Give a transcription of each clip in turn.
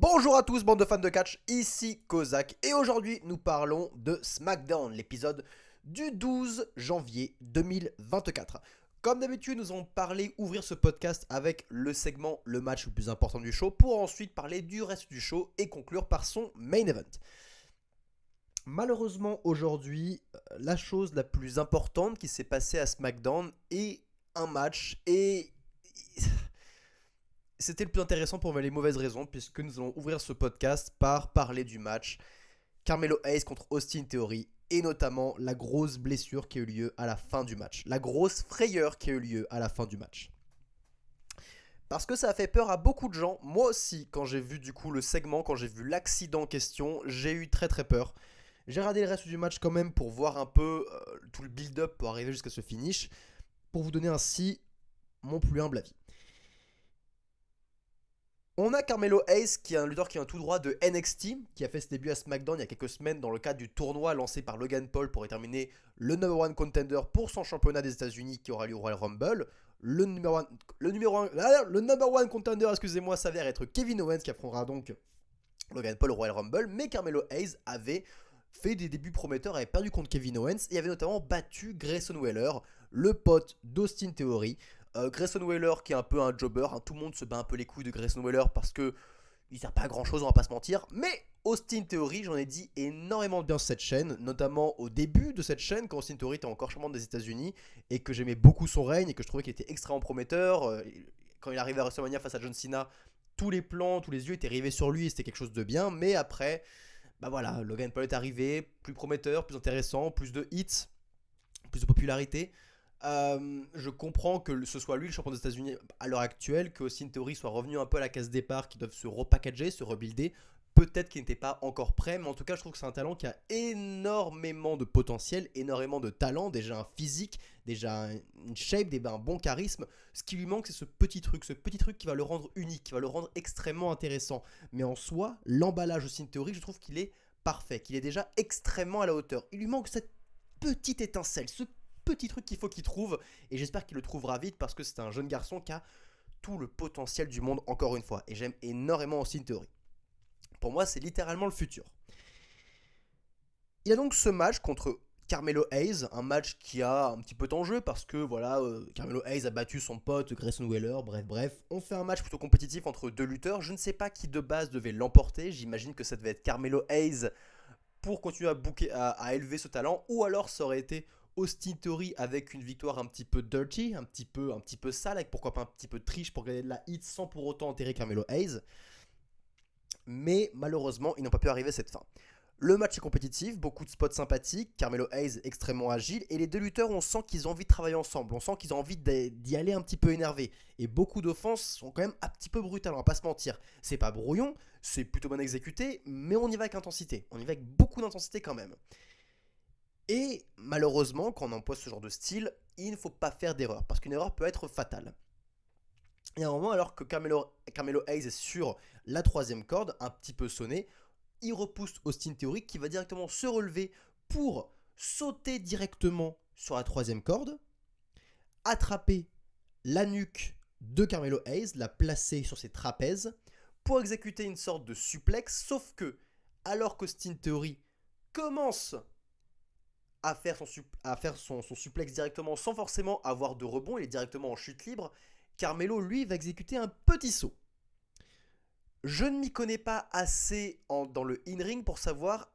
Bonjour à tous, bande de fans de catch, ici Kozak, et aujourd'hui nous parlons de SmackDown, l'épisode du 12 janvier 2024. Comme d'habitude, nous allons ouvrir ce podcast avec le segment Le match le plus important du show, pour ensuite parler du reste du show et conclure par son main event. Malheureusement, aujourd'hui, la chose la plus importante qui s'est passée à SmackDown est un match, et c'était le plus intéressant pour les mauvaises raisons, puisque nous allons ouvrir ce podcast par parler du match Carmelo Hayes contre Austin Theory, et notamment la grosse blessure qui a eu lieu à la fin du match, la grosse frayeur qui a eu lieu à la fin du match. Parce que ça a fait peur à beaucoup de gens, moi aussi, quand j'ai vu du coup le segment, quand j'ai vu l'accident en question, j'ai eu très très peur. J'ai regardé le reste du match quand même pour voir un peu tout le build-up pour arriver jusqu'à ce finish, pour vous donner ainsi mon plus humble avis. On a Carmelo Hayes, qui est un lutteur qui vient tout droit de NXT, qui a fait ses débuts à SmackDown il y a quelques semaines dans le cadre du tournoi lancé par Logan Paul pour déterminer le number one contender pour son championnat des États-Unis qui aura lieu au Royal Rumble. Le number one contender, excusez-moi, s'avère être Kevin Owens qui affrontera donc Logan Paul au Royal Rumble, mais Carmelo Hayes avait fait des débuts prometteurs, avait perdu contre Kevin Owens et avait notamment battu Grayson Waller, le pote d'Austin Theory. Grayson Waller qui est un peu un jobber, hein, tout le monde se bat un peu les couilles de Grayson Waller parce que il sert pas à grand chose, on va pas se mentir, mais Austin Theory, j'en ai dit énormément de bien sur cette chaîne, notamment au début de cette chaîne quand Austin Theory était encore champion des États-Unis et que j'aimais beaucoup son règne et que je trouvais qu'il était extrêmement prometteur. Quand il arrivait à WrestleMania face à John Cena, tous les plans, tous les yeux étaient rivés sur lui et c'était quelque chose de bien, mais après, bah voilà, Logan Paul est arrivé, plus prometteur, plus intéressant, plus de hits, plus de popularité. Je comprends que ce soit lui le champion des États-Unis à l'heure actuelle, que Austin Theory soit revenu un peu à la case départ, qu'ils doivent se repackager, se rebuilder. Peut-être qu'il n'était pas encore prêt, mais en tout cas, je trouve que c'est un talent qui a énormément de potentiel, énormément de talent, déjà un physique, déjà une shape, un bon charisme. Ce qui lui manque, c'est ce petit truc qui va le rendre unique, qui va le rendre extrêmement intéressant. Mais en soi, l'emballage Austin Theory, je trouve qu'il est parfait, qu'il est déjà extrêmement à la hauteur. Il lui manque cette petite étincelle, ce petit truc qu'il faut qu'il trouve, et j'espère qu'il le trouvera vite parce que c'est un jeune garçon qui a tout le potentiel du monde encore une fois, et j'aime énormément Austin Theory. Pour moi, c'est littéralement le futur. Il y a donc ce match contre Carmelo Hayes, un match qui a un petit peu d'enjeu parce que voilà, Carmelo Hayes a battu son pote Grayson Waller, bref. On fait un match plutôt compétitif entre deux lutteurs, je ne sais pas qui de base devait l'emporter, j'imagine que ça devait être Carmelo Hayes pour continuer à élever ce talent, ou alors ça aurait été Austin Theory avec une victoire un petit peu dirty, un petit peu sale, avec pourquoi pas un petit peu de triche pour gagner de la hit sans pour autant enterrer Carmelo Hayes. Mais malheureusement, ils n'ont pas pu arriver à cette fin. Le match est compétitif, beaucoup de spots sympathiques, Carmelo Hayes extrêmement agile, et les deux lutteurs, on sent qu'ils ont envie de travailler ensemble, on sent qu'ils ont envie d'y aller un petit peu énervé. Et beaucoup d'offenses sont quand même un petit peu brutales, on va pas se mentir. C'est pas brouillon, c'est plutôt bien exécuté, mais on y va avec intensité, on y va avec beaucoup d'intensité quand même. Et malheureusement, quand on emploie ce genre de style, il ne faut pas faire d'erreur, parce qu'une erreur peut être fatale. Et à un moment, alors que Carmelo Hayes est sur la troisième corde, un petit peu sonné, il repousse Austin Theory qui va directement se relever pour sauter directement sur la troisième corde, attraper la nuque de Carmelo Hayes, la placer sur ses trapèzes, pour exécuter une sorte de suplex, sauf que, alors qu'Austin Theory commence à faire son suplex directement sans forcément avoir de rebond, il est directement en chute libre, Carmelo, lui, va exécuter un petit saut. Je ne m'y connais pas assez dans le in-ring pour savoir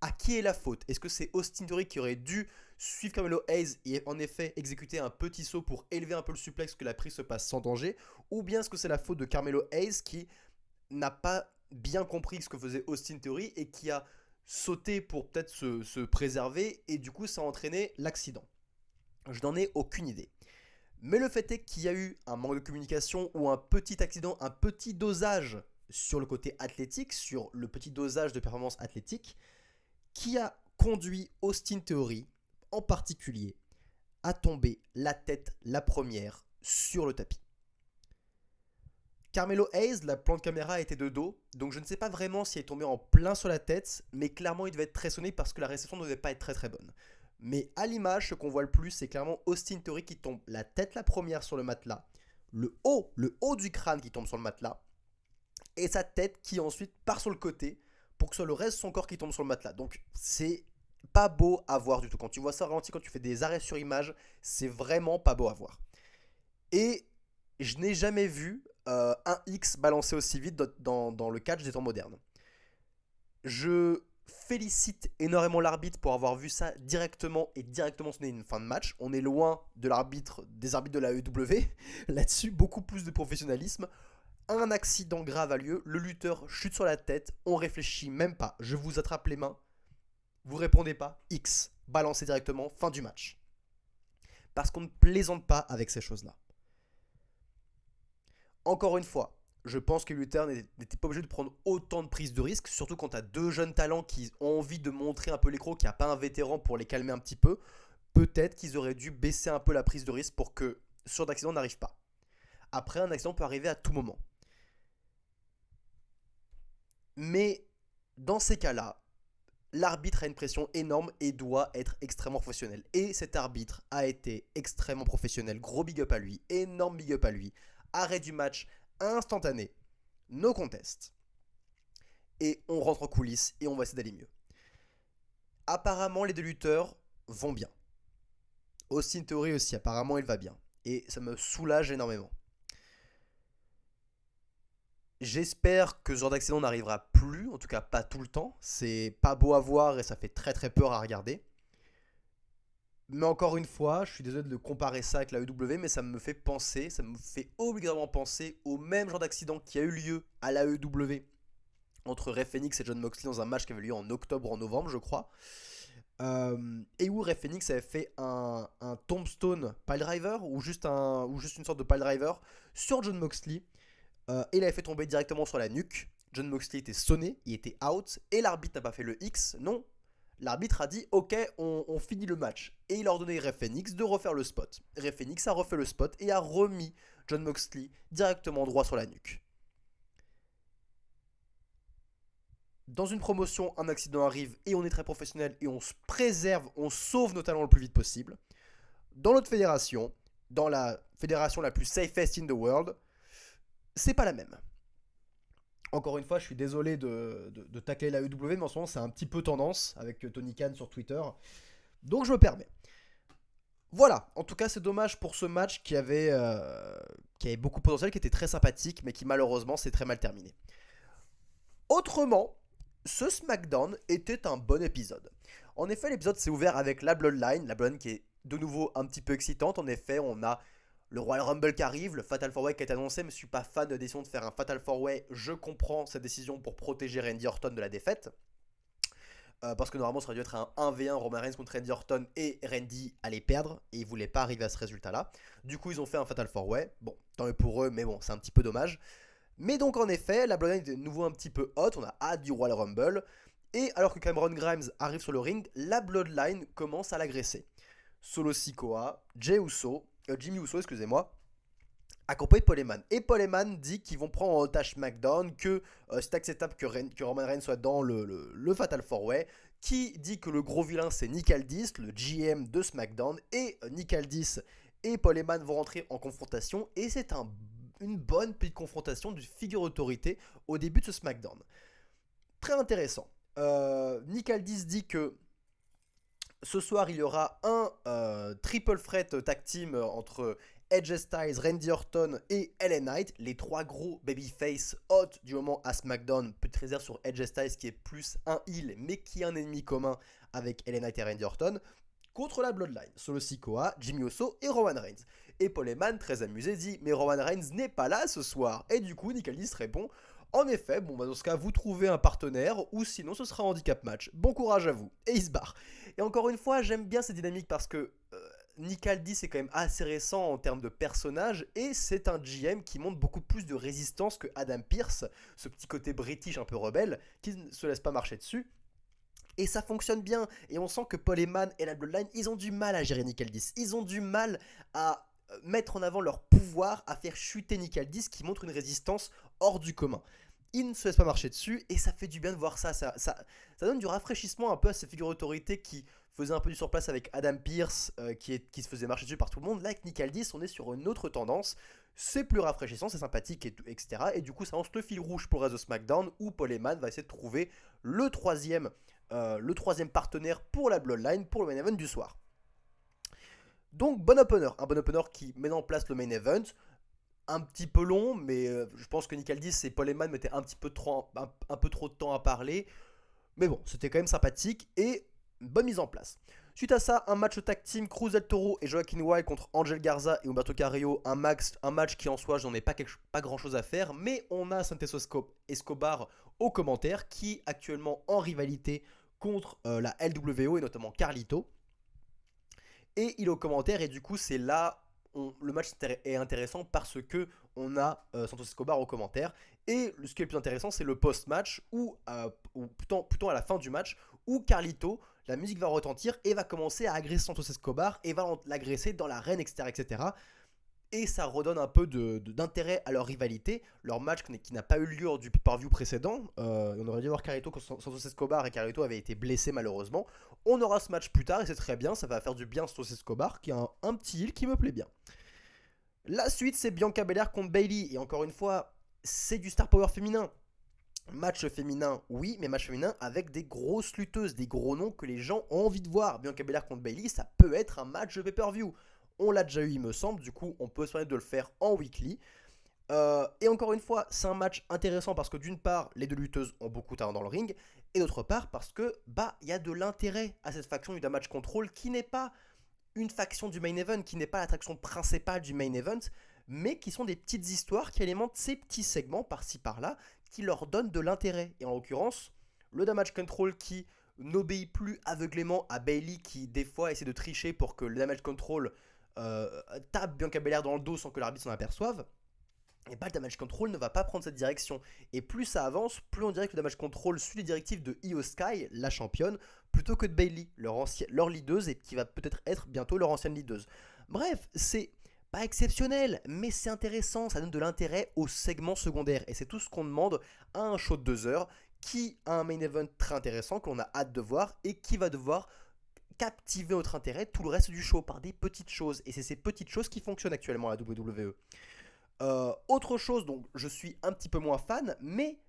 à qui est la faute. Est-ce que c'est Austin Theory qui aurait dû suivre Carmelo Hayes et en effet exécuter un petit saut pour élever un peu le suplex, que la prise se passe sans danger, ou bien est-ce que c'est la faute de Carmelo Hayes qui n'a pas bien compris ce que faisait Austin Theory et qui a sauté pour peut-être se préserver et du coup ça a entraîné l'accident. Je n'en ai aucune idée. Mais le fait est qu'il y a eu un manque de communication ou un petit accident, un petit dosage sur le côté athlétique, sur le petit dosage de performance athlétique, qui a conduit Austin Theory, en particulier, à tomber la tête la première sur le tapis. Carmelo Hayes, la plan de caméra était de dos, donc je ne sais pas vraiment s'il est tombé en plein sur la tête, mais clairement il devait être très sonné parce que la réception ne devait pas être très très bonne. Mais à l'image, ce qu'on voit le plus, c'est clairement Austin Theory qui tombe la tête la première sur le matelas, le haut du crâne qui tombe sur le matelas, et sa tête qui ensuite part sur le côté pour que ce soit le reste de son corps qui tombe sur le matelas. Donc c'est pas beau à voir du tout. Quand tu vois ça au ralenti, quand tu fais des arrêts sur image, c'est vraiment pas beau à voir. Et je n'ai jamais vu un X balancer aussi vite dans le catch des temps modernes. Je félicite énormément l'arbitre pour avoir vu ça directement et directement sonner une fin de match. On est loin de des arbitres de la AEW. Là-dessus, beaucoup plus de professionnalisme. Un accident grave a lieu, le lutteur chute sur la tête, on réfléchit même pas. Je vous attrape les mains, vous répondez pas, X, balancé directement, fin du match. Parce qu'on ne plaisante pas avec ces choses-là. Encore une fois, je pense que Luther n'était pas obligé de prendre autant de prises de risques, surtout quand tu as deux jeunes talents qui ont envie de montrer un peu les crocs, qu'il n'y a pas un vétéran pour les calmer un petit peu. Peut-être qu'ils auraient dû baisser un peu la prise de risque pour que ce genre d'accident n'arrive pas. Après, un accident peut arriver à tout moment. Mais dans ces cas-là, l'arbitre a une pression énorme et doit être extrêmement professionnel. Et cet arbitre a été extrêmement professionnel. Gros big up à lui, énorme big up à lui. Arrêt du match instantané, no contest. Et on rentre en coulisses et on va essayer d'aller mieux. Apparemment, les deux lutteurs vont bien. Austin Theory aussi, apparemment, il va bien. Et ça me soulage énormément. J'espère que ce genre d'accident n'arrivera plus, en tout cas pas tout le temps. C'est pas beau à voir et ça fait très très peur à regarder. Mais encore une fois, je suis désolé de comparer ça avec la AEW, mais ça me fait penser, ça me fait obligatoirement penser au même genre d'accident qui a eu lieu à la AEW entre Rey Fenix et Jon Moxley dans un match qui avait lieu en octobre ou en novembre, je crois. Et où Rey Fenix avait fait un tombstone piledriver ou juste une sorte de piledriver sur Jon Moxley. Et il avait fait tomber directement sur la nuque. Jon Moxley était sonné, il était out, et l'arbitre n'a pas fait le X, non. L'arbitre a dit ok, on finit le match. Et il a ordonné Rey Fenix de refaire le spot. Rey Fenix a refait le spot et a remis Jon Moxley directement droit sur la nuque. Dans une promotion, un accident arrive et on est très professionnel et on se préserve, on sauve nos talents le plus vite possible. Dans notre fédération, dans la fédération la plus safest in the world, c'est pas la même. Encore une fois, je suis désolé de tacler la AEW, mais en ce moment, c'est un petit peu tendance avec Tony Khan sur Twitter. Donc, je me permets. Voilà, en tout cas, c'est dommage pour ce match qui avait beaucoup de potentiel, qui était très sympathique, mais qui malheureusement s'est très mal terminé. Autrement, ce SmackDown était un bon épisode. En effet, l'épisode s'est ouvert avec la Bloodline qui est de nouveau un petit peu excitante. En effet, on a le Royal Rumble qui arrive, le Fatal 4-Way qui est annoncé, mais je ne suis pas fan de la décision de faire un Fatal 4-Way. Je comprends cette décision pour protéger Randy Orton de la défaite. Parce que normalement, ça aurait dû être un 1v1 Roman Reigns contre Randy Orton et Randy allait perdre et ils ne voulaient pas arriver à ce résultat-là. Du coup, ils ont fait un Fatal 4-Way. Bon, tant mieux pour eux, mais bon, c'est un petit peu dommage. Mais donc, en effet, la Bloodline est de nouveau un petit peu hot. On a hâte du Royal Rumble. Et alors que Cameron Grimes arrive sur le ring, la Bloodline commence à l'agresser. Solo Sikoa, Jimmy Uso, excusez-moi, accompagné de Paul Heyman. Et Paul Heyman dit qu'ils vont prendre en otage SmackDown, que c'est acceptable que Roman Reigns soit dans le Fatal 4-Way, qui dit que le gros vilain c'est Nick Aldis, le GM de SmackDown, et Nick Aldis et Paul Heyman vont rentrer en confrontation, et c'est une bonne petite confrontation de figure d'autorité au début de ce SmackDown. Très intéressant. Nick Aldis dit que ce soir, il y aura un triple threat tag team entre Edge Styles, Randy Orton et LA Knight, les trois gros babyface hot du moment à SmackDown. Petite réserve sur Edge Styles qui est plus un heel, mais qui a un ennemi commun avec LA Knight et Randy Orton, contre la Bloodline, Solo Sikoa, Jimmy Uso et Roman Reigns. Et Paul Heyman, très amusé, dit « Mais Roman Reigns n'est pas là ce soir !» Et du coup, Nick Aldis répond « En effet, bon bah dans ce cas, vous trouvez un partenaire, ou sinon ce sera un handicap match. Bon courage à vous !» Et il se barre. Et encore une fois, j'aime bien cette dynamique parce que Nick Aldis est quand même assez récent en termes de personnage et c'est un GM qui montre beaucoup plus de résistance que Adam Pearce, ce petit côté british un peu rebelle qui ne se laisse pas marcher dessus. Et ça fonctionne bien. Et on sent que Paul Heyman et la Bloodline, ils ont du mal à gérer Nick Aldis. Ils ont du mal à mettre en avant leur pouvoir, à faire chuter Nick Aldis qui montre une résistance hors du commun. Il ne se laisse pas marcher dessus et ça fait du bien de voir ça. Ça donne du rafraîchissement un peu à ces figures d'autorité qui faisaient un peu du surplace avec Adam Pearce qui se faisait marcher dessus par tout le monde. Là avec Nick Aldis, on est sur une autre tendance. C'est plus rafraîchissant, c'est sympathique, etc. Et du coup, ça lance le fil rouge pour le reste de SmackDown, où Paul Heyman va essayer de trouver le troisième partenaire pour la Bloodline, pour le main event du soir. Donc, bon opener. Un bon opener qui met en place le main event. Un petit peu long, mais je pense que Nick Aldis et Paul Heyman mettaient un peu trop de temps à parler. Mais bon, c'était quand même sympathique et une bonne mise en place. Suite à ça, un match tag team Cruz del Toro et Joaquin Wild contre Angel Garza et Humberto Carrillo. Un match qui en soi, j'en ai pas grand chose à faire. Mais on a Santos Escobar au commentaire qui est actuellement en rivalité contre la LWO et notamment Carlito. Et il est au commentaire et du coup c'est là le match est intéressant parce que on a Santos Escobar au commentaire. Et ce qui est le plus intéressant c'est le post-match ou plutôt à la fin du match où Carlito, la musique va retentir et va commencer à agresser Santos Escobar et va l'agresser dans l'arène, etc., etc. Et ça redonne un peu d'intérêt à leur rivalité, leur match qui n'a pas eu lieu du pay-per-view précédent. On aurait dû voir Carlito quand Santos Escobar et Carlito avaient été blessés malheureusement. On aura ce match plus tard et c'est très bien, ça va faire du bien à Santos Escobar qui a un petit heel qui me plaît bien. La suite c'est Bianca Belair contre Bayley et encore une fois c'est du star power féminin. Match féminin, oui, mais match féminin avec des grosses lutteuses, des gros noms que les gens ont envie de voir. Bianca Belair contre Bayley, ça peut être un match de pay-per-view. On l'a déjà eu, il me semble, du coup, on peut se permettre de le faire en weekly. Et encore une fois, c'est un match intéressant parce que d'une part, les deux lutteuses ont beaucoup de talent dans le ring, et d'autre part, parce que il y a de l'intérêt à cette faction du Damage Control qui n'est pas une faction du main event, qui n'est pas l'attraction principale du main event, mais qui sont des petites histoires qui alimentent ces petits segments par-ci par-là, qui leur donnent de l'intérêt. Et en l'occurrence, le Damage Control qui n'obéit plus aveuglément à Bayley, qui des fois essaie de tricher pour que le Damage Control tape Bianca Belair dans le dos sans que l'arbitre s'en aperçoive, et le Damage Control ne va pas prendre cette direction. Et plus ça avance, plus on dirait que le Damage Control suit les directives de Io Sky, la championne, plutôt que de Bayley, leur leaduse, et qui va peut-être être bientôt leur ancienne leaduse. Bref, c'est pas exceptionnel, mais c'est intéressant, ça donne de l'intérêt au segment secondaire. Et c'est tout ce qu'on demande à un show de 2 heures, qui a un main event très intéressant, qu'on a hâte de voir, et qui va devoir captiver notre intérêt tout le reste du show par des petites choses. Et c'est ces petites choses qui fonctionnent actuellement à la WWE. Autre chose dont je suis un petit peu moins fan, mais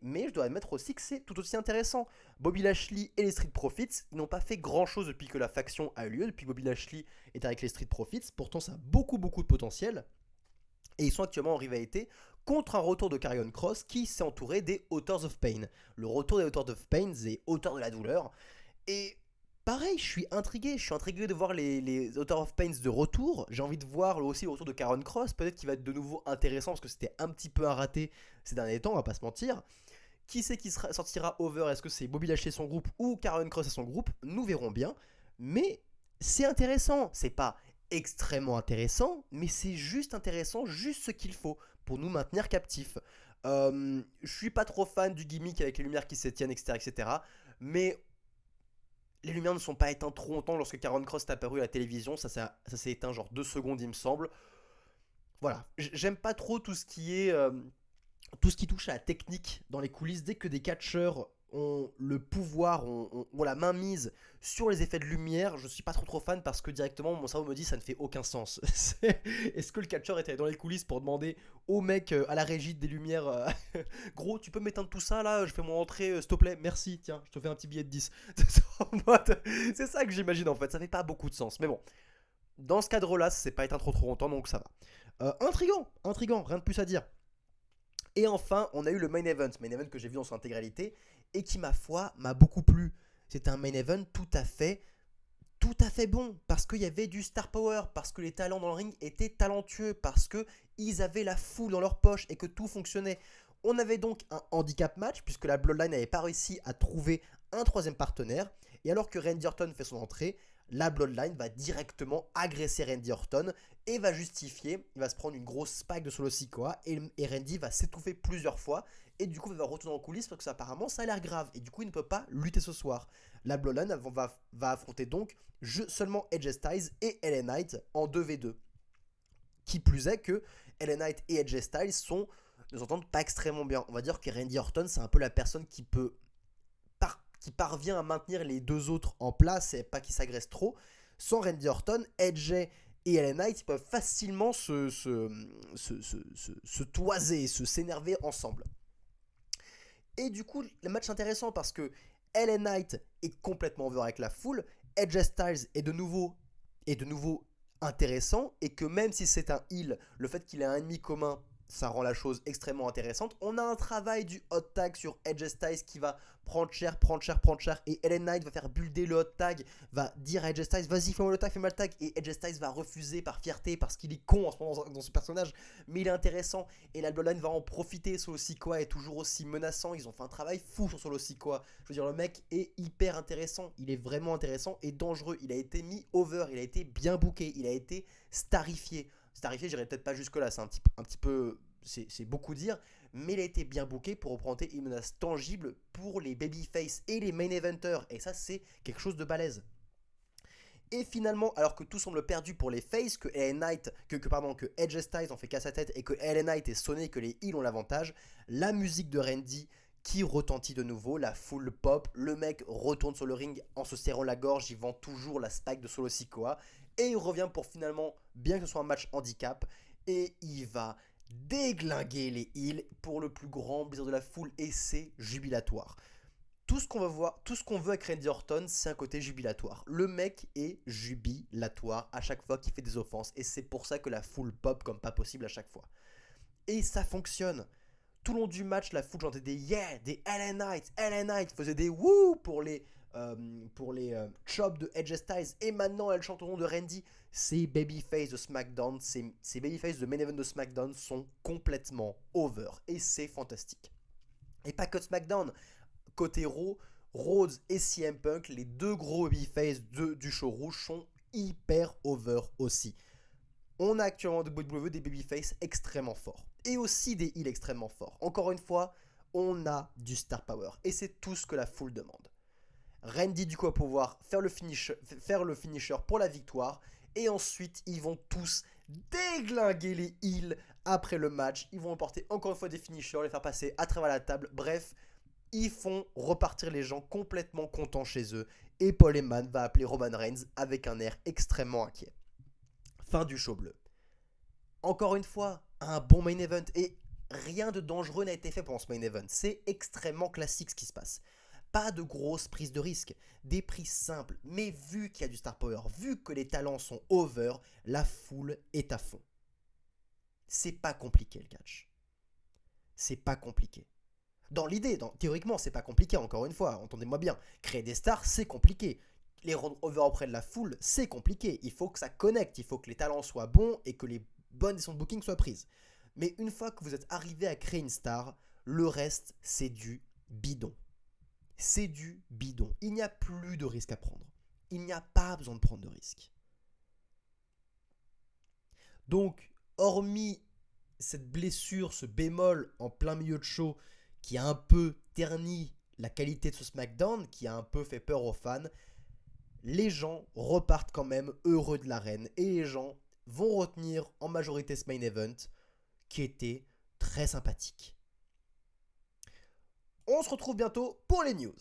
je dois admettre aussi que c'est tout aussi intéressant. Bobby Lashley et les Street Profits n'ont pas fait grand chose depuis que la faction a eu lieu, depuis que Bobby Lashley est avec les Street Profits. Pourtant, ça a beaucoup de potentiel. Et ils sont actuellement en rivalité contre un retour de Karrion Kross qui s'est entouré des Authors of Pain. Le retour des Authors of Pain, des auteurs de la douleur. Et pareil, je suis intrigué de voir les Authors of Pain de retour. J'ai envie de voir aussi le retour de Karrion Kross, peut-être qu'il va être de nouveau intéressant parce que c'était un petit peu un raté ces derniers temps, on va pas se mentir. Qui c'est qui sortira over? Est-ce que c'est Bobby Lashley et son groupe ou Karrion Kross et son groupe? Nous verrons bien. Mais c'est intéressant, c'est pas extrêmement intéressant, mais c'est juste intéressant, juste ce qu'il faut pour nous maintenir captifs. Je suis pas trop fan du gimmick avec les lumières qui s'étiennent, etc. Mais les lumières ne sont pas éteintes trop longtemps lorsque Karrion Kross est apparu à la télévision. Ça s'est éteint genre 2 secondes, il me semble. Voilà, j'aime pas trop tout ce qui touche à la technique dans les coulisses. Dès que des catcheurs ont le pouvoir, ont la main mise sur les effets de lumière, je suis pas trop fan parce que directement mon cerveau me dit ça ne fait aucun sens. Est-ce que le catcheur était dans les coulisses pour demander au mec à la régie des lumières gros, tu peux m'éteindre tout ça là, je fais mon entrée s'il te plaît, merci, tiens, je te fais un petit billet de 10. C'est ça que j'imagine en fait, ça fait pas beaucoup de sens. Mais bon, dans ce cadre-là, ça s'est pas éteint trop longtemps donc ça va. Intriguant, rien de plus à dire. Et enfin, on a eu le main event que j'ai vu dans son intégralité et qui, ma foi, m'a beaucoup plu. C'était un main event tout à fait bon parce qu'il y avait du star power, parce que les talents dans le ring étaient talentueux, parce qu'ils avaient la foule dans leur poche et que tout fonctionnait. On avait donc un handicap match puisque la Bloodline n'avait pas réussi à trouver un troisième partenaire. Et alors que Randy Orton fait son entrée, la Bloodline va directement agresser Randy Orton et va justifier, il va se prendre une grosse spike de Solo Sikoa et Randy va s'étouffer plusieurs fois et du coup il va retourner en coulisses parce que apparemment ça a l'air grave et du coup il ne peut pas lutter ce soir. La Bloodline va affronter donc seulement AJ Styles et LA Knight en 2v2. Qui plus est que LA Knight et AJ Styles ne s'entendent pas extrêmement bien. On va dire que Randy Orton c'est un peu la personne qui parvient à maintenir les deux autres en place et pas qu'ils s'agressent trop. Sans Randy Orton, AJ Et LA Knight, ils peuvent facilement se toiser, s'énerver ensemble. Et du coup, le match est intéressant parce que LA Knight est complètement over avec la foule, AJ Styles est de nouveau intéressant, et que même si c'est un heel, le fait qu'il ait un ennemi commun, ça rend la chose extrêmement intéressante. On a un travail du hot tag sur AJ Styles qui va prendre cher, et LA Knight va faire builder le hot tag, va dire à AJ Styles, vas-y, fais-moi le tag, et AJ Styles va refuser par fierté parce qu'il est con en ce moment dans ce personnage, mais il est intéressant, et la Bloodline va en profiter. Solo Sikoa est toujours aussi menaçant, ils ont fait un travail fou sur Solo Sikoa. Je veux dire, le mec est hyper intéressant, il est vraiment intéressant et dangereux, il a été mis over, il a été bien booké, il a été starifié. Starifié, j'irai peut-être pas jusque-là, c'est un petit peu, c'est beaucoup dire, mais il a été bien booké pour représenter une menace tangible pour les babyface et les main eventers, et ça c'est quelque chose de balèze. Et finalement, alors que tout semble perdu pour les faces, que LA Knight, que AJ Styles en fait qu'à sa tête et que LA Knight est sonné, que les heels ont l'avantage, la musique de Randy qui retentit de nouveau, la foule pop, le mec retourne sur le ring en se serrant la gorge, il vend toujours la spike de Solo Sikoa, et il revient pour finalement, bien que ce soit un match handicap, et il va déglinguer les heels pour le plus grand plaisir de la foule, et c'est jubilatoire. Tout ce qu'on veut voir, tout ce qu'on veut avec Randy Orton, c'est un côté jubilatoire. Le mec est jubilatoire à chaque fois qu'il fait des offenses, et c'est pour ça que la foule pop comme pas possible à chaque fois. Et ça fonctionne. Tout le long du match, la foule chantait des yeah, des LA Knight, faisait des woo pour les chops de AJ Styles, et maintenant elle chante au nom de Randy. Ces babyface de SmackDown, ces babyface de main event de SmackDown sont complètement over, et c'est fantastique. Et pas que de SmackDown. Côté Raw, Rhodes et CM Punk, les deux gros babyface du show rouge, sont hyper over aussi. On a actuellement de WWE des babyface extrêmement forts, et aussi des heels extrêmement forts. Encore une fois, on a du star power, et c'est tout ce que la foule demande. Randy du coup va pouvoir faire le finisher pour la victoire, et ensuite ils vont tous déglinguer les heels après le match. Ils vont emporter encore une fois des finishers, les faire passer à travers la table. Bref, ils font repartir les gens complètement contents chez eux, et Paul Heyman va appeler Roman Reigns avec un air extrêmement inquiet. Fin du show bleu. Encore une fois, un bon main event, et rien de dangereux n'a été fait pendant ce main event. C'est extrêmement classique ce qui se passe. Pas de grosses prises de risque, des prises simples, mais vu qu'il y a du star power, vu que les talents sont over, la foule est à fond. C'est pas compliqué le catch. C'est pas compliqué. Dans l'idée, théoriquement, c'est pas compliqué, encore une fois, entendez-moi bien. Créer des stars, c'est compliqué. Les rendre over auprès de la foule, c'est compliqué. Il faut que ça connecte, il faut que les talents soient bons et que les bonnes décisions de booking soient prises. Mais une fois que vous êtes arrivé à créer une star, le reste, c'est du bidon. C'est du bidon. Il n'y a plus de risque à prendre. Il n'y a pas besoin de prendre de risque. Donc, hormis cette blessure, ce bémol en plein milieu de show qui a un peu terni la qualité de ce SmackDown, qui a un peu fait peur aux fans, les gens repartent quand même heureux de l'arène, et les gens vont retenir en majorité ce main event qui était très sympathique. On se retrouve bientôt pour les news.